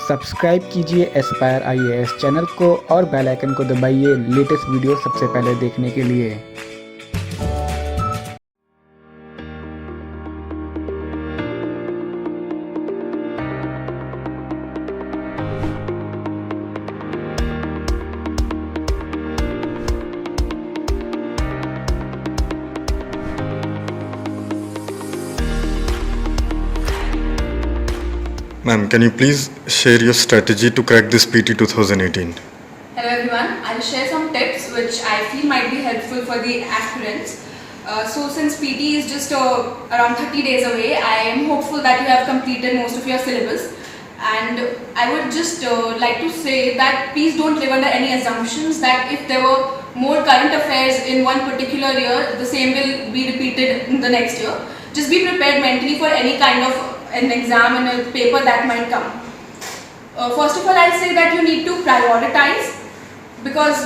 Subscribe कीजिए Aspire IAS channel को और बेल आइकन को दबाइए लेटेस्ट वीडियो सबसे पहले देखने के लिए। Ma'am, can you please share your strategy to crack this PT 2018? Hello everyone, I'll share some tips which I feel might be helpful for the aspirants. So since PT is just around 30 days away, I am hopeful that you have completed most of your syllabus, and I would just like to say that please don't live under any assumptions that if there were more current affairs in one particular year, the same will be repeated in the next year. Just be prepared mentally for any kind of an exam and a paper that might come. First of all, I'll say that you need to prioritize because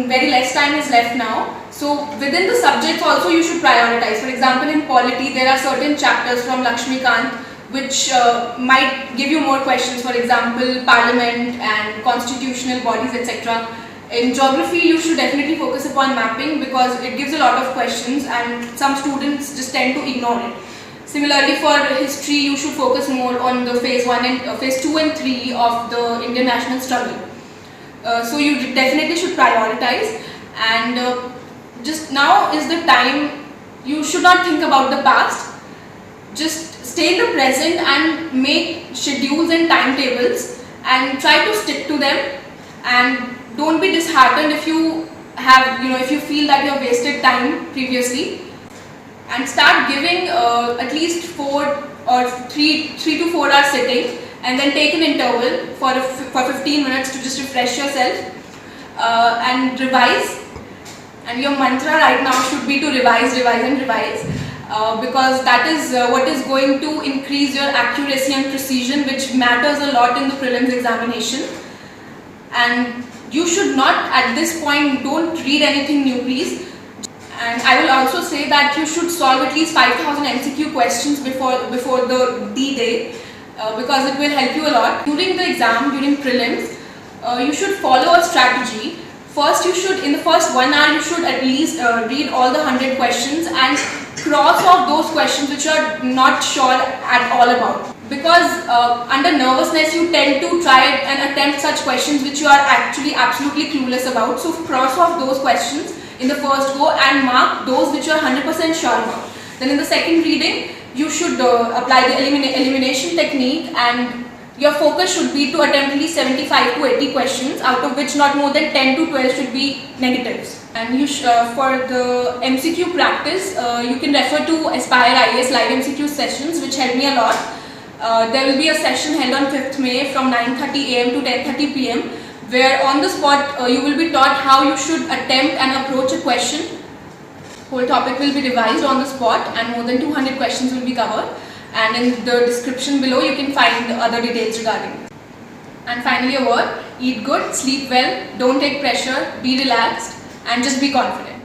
very less time is left now. So within the subjects also you should prioritize. For example, in polity there are certain chapters from Lakshmikant which might give you more questions. For example, parliament and constitutional bodies, etc. In geography you should definitely focus upon mapping because it gives a lot of questions and some students just tend to ignore it. Similarly, for history, you should focus more on the phase 2 and 3 of the Indian national struggle. So you definitely should prioritize, and just now is the time. You should not think about the past. Just stay in the present and make schedules and timetables and try to stick to them, and don't be disheartened if you have, if you feel that you have wasted time previously. And start giving at least 3 to 4 hours sitting, and then take an interval for 15 minutes to just refresh yourself and revise. And your mantra right now should be to revise because that is what is going to increase your accuracy and precision, which matters a lot in the prelims examination. And you should not at this point, don't read anything new please. And I will also say that you should solve at least 5,000 MCQ questions before the D-Day because it will help you a lot. During the exam, during prelims, you should follow a strategy. First, in the first 1 hour, you should at least read all the 100 questions and cross off those questions which you are not sure at all about. Because under nervousness, you tend to try and attempt such questions which you are actually absolutely clueless about. So cross off those questions in the first go and mark those which you are 100% sure about. Then in the second reading, you should apply the elimination technique, and your focus should be to attempt at least 75 to 80 questions, out of which not more than 10 to 12 should be negatives. And for the MCQ practice, you can refer to Aspire IAS live MCQ sessions which help me a lot. There will be a session held on 5th May from 9:30 AM to 10:30 PM. where on the spot you will be taught how you should attempt and approach a question. Whole topic will be revised on the spot and more than 200 questions will be covered, and in the description below you can find other details regarding it. And finally a word, eat good, sleep well, don't take pressure, be relaxed and just be confident.